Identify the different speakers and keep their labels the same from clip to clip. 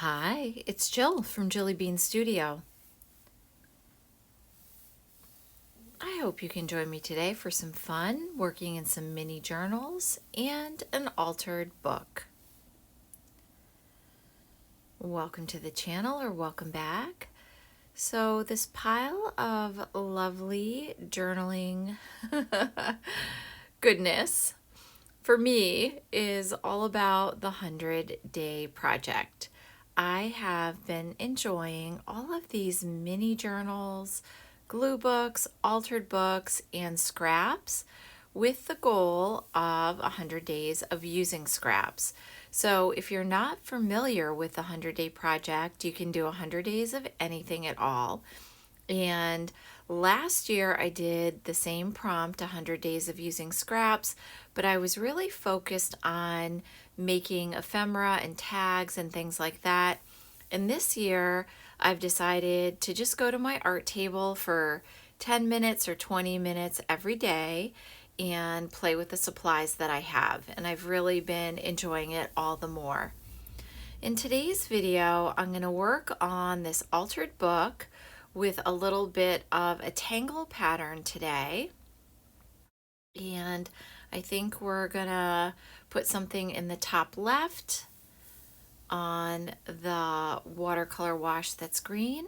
Speaker 1: Hi, it's Jill from Jilly Bean Studio. I hope you can join me today for some fun working in some mini journals and an altered book. Welcome to the channel or welcome back. So this pile of lovely journaling goodness for me is all about the 100-day project. I have been enjoying all of these mini journals, glue books, altered books, and scraps with the goal of 100 days of using scraps. So if you're not familiar with the 100-day project, you can do 100 days of anything at all. And last year I did the same prompt, 100 days of using scraps, but I was really focused on making ephemera and tags and things like that. And this year I've decided to just go to my art table for 10 minutes or 20 minutes every day and play with the supplies that I have. And I've really been enjoying it all the more. In today's video, I'm going to work on this altered book with a little bit of a tangle pattern today. And I think we're going to put something in the top left on the watercolor wash that's green.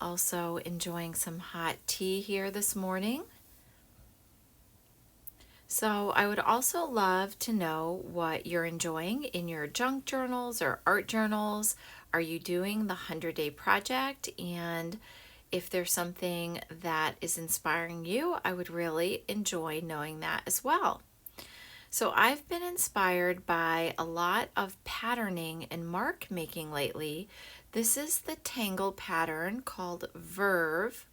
Speaker 1: Also enjoying some hot tea here this morning. So I would also love to know what you're enjoying in your junk journals or art journals. Are you doing the 100-day project? And if there's something that is inspiring you, I would really enjoy knowing that as well. So I've been inspired by a lot of patterning and mark making lately. This is the tangle pattern called Verve.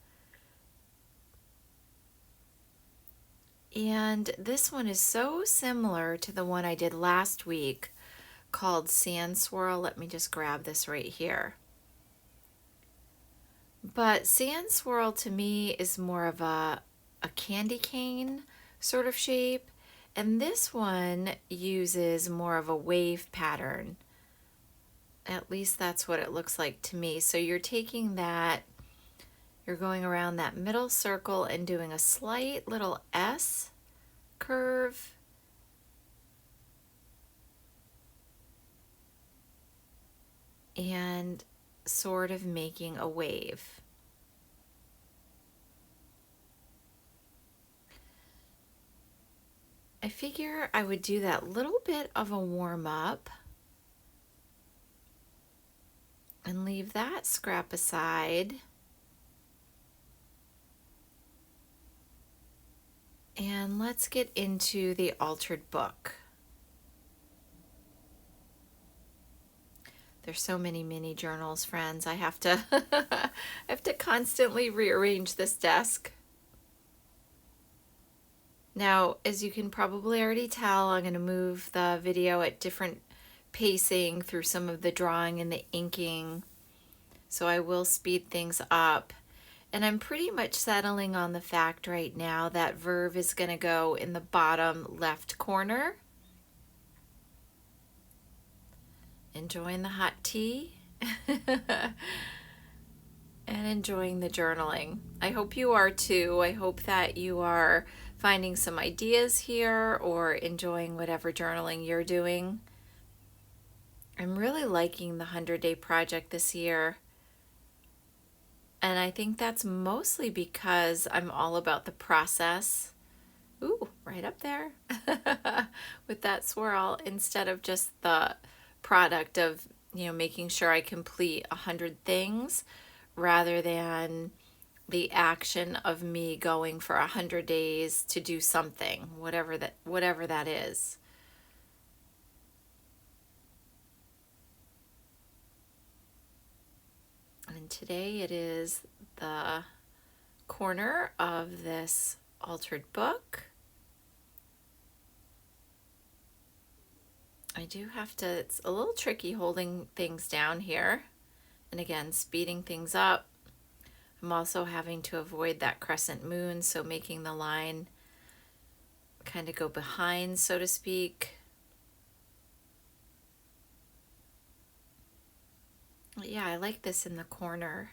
Speaker 1: And this one is so similar to the one I did last week called Sand Swirl. Let me just grab this right here. But Sand Swirl to me is more of a candy cane sort of shape. And this one uses more of a wave pattern. At least that's what it looks like to me. So you're taking that, you're going around that middle circle and doing a slight little S curve. And sort of making a wave. I figure I would do that little bit of a warm up and leave that scrap aside. And let's get into the altered book. There's so many mini journals, friends. I have to I have to constantly rearrange this desk. Now, as you can probably already tell, I'm going to move the video at different pacing through some of the drawing and the inking. So I will speed things up. And I'm pretty much settling on the fact right now that Verve is going to go in the bottom left corner. Enjoying the hot tea and enjoying the journaling. I hope you are too. I hope that you are finding some ideas here or enjoying whatever journaling you're doing. I'm really liking the 100-day project this year. And I think that's mostly because I'm all about the process. Ooh, right up there with that swirl, instead of just the product of, making sure I complete 100 things rather than the action of me going for 100 days to do something, whatever that is. And today it is the corner of this altered book. I do have to, it's a little tricky holding things down here. And again, speeding things up. I'm also having to avoid that crescent moon, so making the line kind of go behind, so to speak. Yeah, I like this in the corner.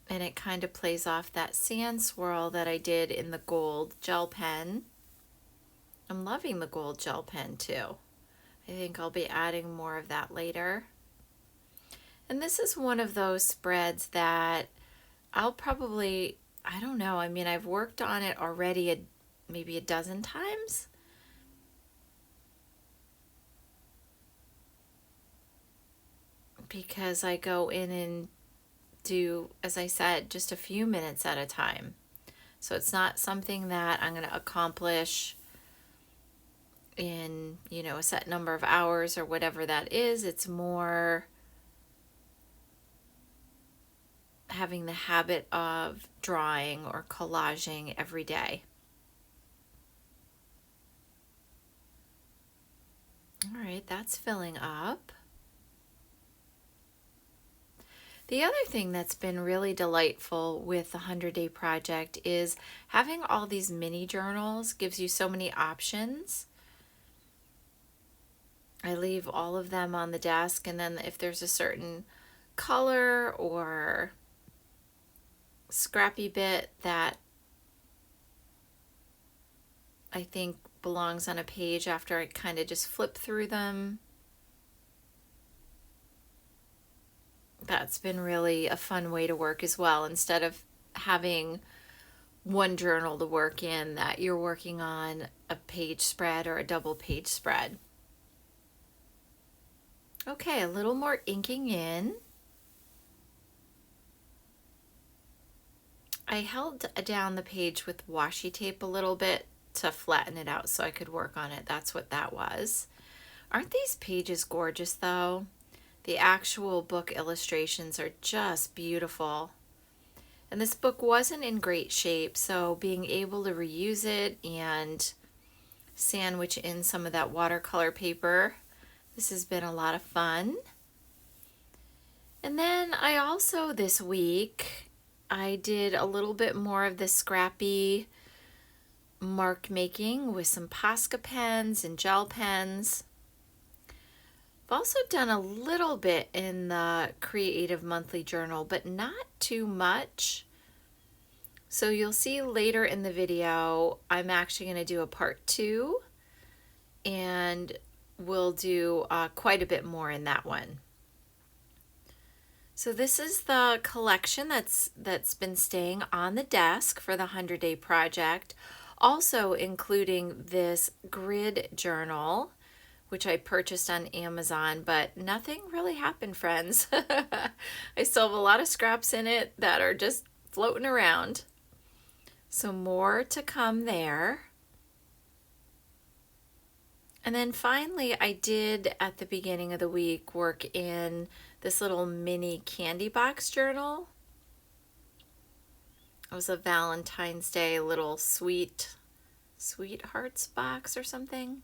Speaker 1: And it kind of plays off that sand swirl that I did in the gold gel pen. I'm loving the gold gel pen too. I think I'll be adding more of that later. And this is one of those spreads that I'll probably, I don't know, I mean, I've worked on it already maybe a dozen times. Because I go in and do, as I said, just a few minutes at a time. So it's not something that I'm going to accomplish in, you know, a set number of hours or whatever that is. It's more having the habit of drawing or collaging every day. All right, that's filling up. The other thing that's been really delightful with the 100-Day Project is having all these mini journals gives you so many options. I leave all of them on the desk, and then if there's a certain color or scrappy bit that I think belongs on a page after I kind of just flip through them, that's been really a fun way to work as well, instead of having one journal to work in that you're working on a page spread or a double page spread. Okay, a little more inking in. I held down the page with washi tape a little bit to flatten it out so I could work on it. That's what that was. Aren't these pages gorgeous though? The actual book illustrations are just beautiful. And this book wasn't in great shape, so being able to reuse it and sandwich in some of that watercolor paper, this has been a lot of fun. And then I also, this week, I did a little bit more of the scrappy mark making with some Posca pens and gel pens. I've also done a little bit in the Creative Monthly Journal, but not too much. So you'll see later in the video, I'm actually going to do a part 2, and we'll do quite a bit more in that one. So this is the collection that's been staying on the desk for the 100-Day Project, also including this grid journal, which I purchased on Amazon, but nothing really happened, friends. I still have a lot of scraps in it that are just floating around. So more to come there. And then finally, I did at the beginning of the week work in this little mini candy box journal. It was a Valentine's Day little sweethearts box or something.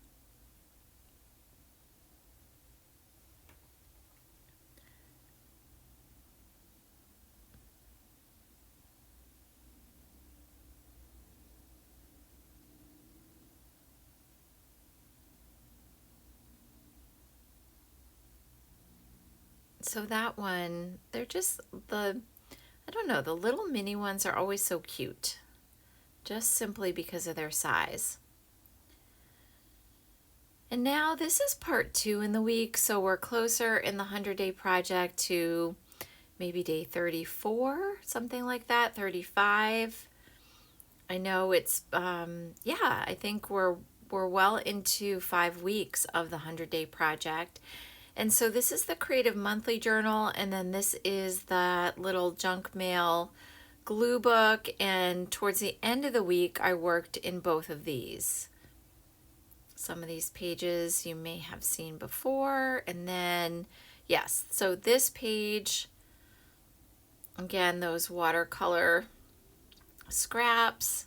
Speaker 1: So that one, they're just I don't know, the little mini ones are always so cute, just simply because of their size. And now this is part 2 in the week, so we're closer in the 100-Day Project to maybe day 34, something like that, 35. I know it's, yeah, I think we're well into 5 weeks of the 100-Day Project. And so this is the Creative Monthly Journal, and then this is the little junk mail glue book, and towards the end of the week I worked in both of these. Some of these pages you may have seen before, and then yes, so this page, again, those watercolor scraps,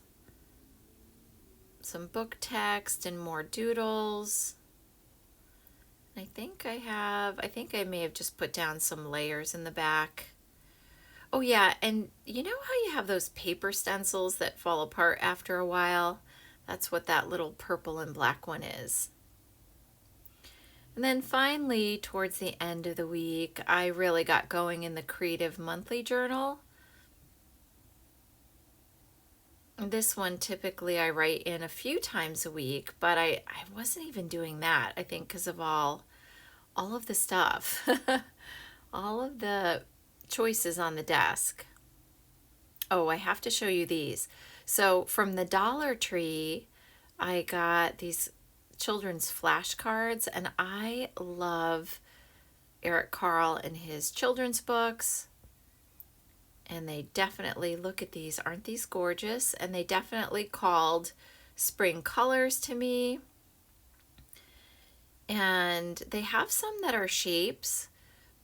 Speaker 1: some book text and more doodles. I think I may have just put down some layers in the back. Oh yeah, and you know how you have those paper stencils that fall apart after a while? That's what that little purple and black one is. And then finally, towards the end of the week, I really got going in the Creative Monthly Journal. This one typically I write in a few times a week, but I wasn't even doing that, I think, because of all of the stuff, all of the choices on the desk. Oh, I have to show you these. So from the Dollar Tree, I got these children's flashcards, and I love Eric Carle and his children's books. And they definitely, look at these, aren't these gorgeous? And they definitely called spring colors to me. And they have some that are shapes,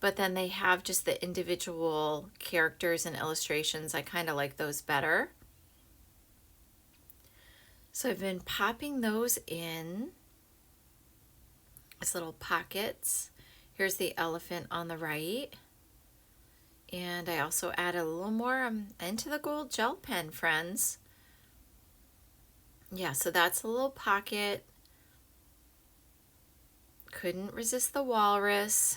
Speaker 1: but then they have just the individual characters and illustrations. I kind of like those better. So I've been popping those in as little pockets. Here's the elephant on the right. And I also added a little more. I'm into the gold gel pen, friends. Yeah, so that's a little pocket. Couldn't resist the walrus.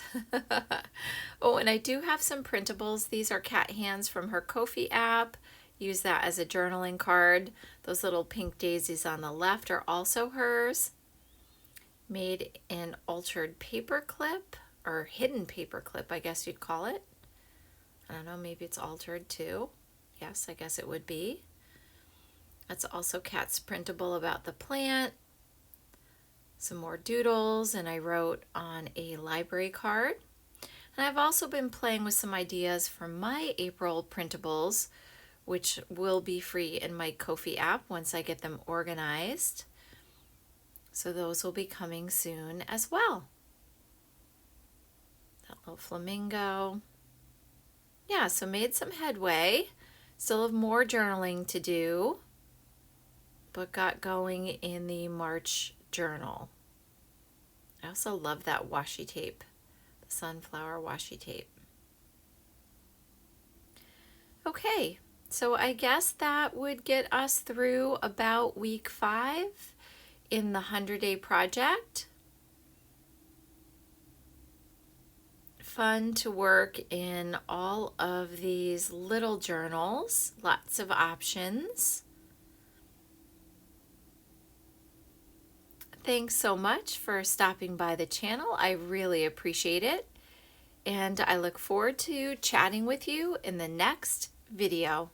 Speaker 1: Oh, and I do have some printables. These are cat hands from her Ko-fi app. Use that as a journaling card. Those little pink daisies on the left are also hers. Made in altered paper clip, or hidden paper clip, I guess you'd call it. I don't know, maybe it's altered too. Yes, I guess it would be. That's also Kat's printable about the plant. Some more doodles, and I wrote on a library card. And I've also been playing with some ideas for my April printables, which will be free in my Ko-fi app once I get them organized. So those will be coming soon as well. That little flamingo. Yeah, so made some headway. Still have more journaling to do, but got going in the March journal. I also love that washi tape, the sunflower washi tape. Okay, so I guess that would get us through about week 5 in the 100-day project. Fun to work in all of these little journals, lots of options. Thanks so much for stopping by the channel. I really appreciate it. And I look forward to chatting with you in the next video.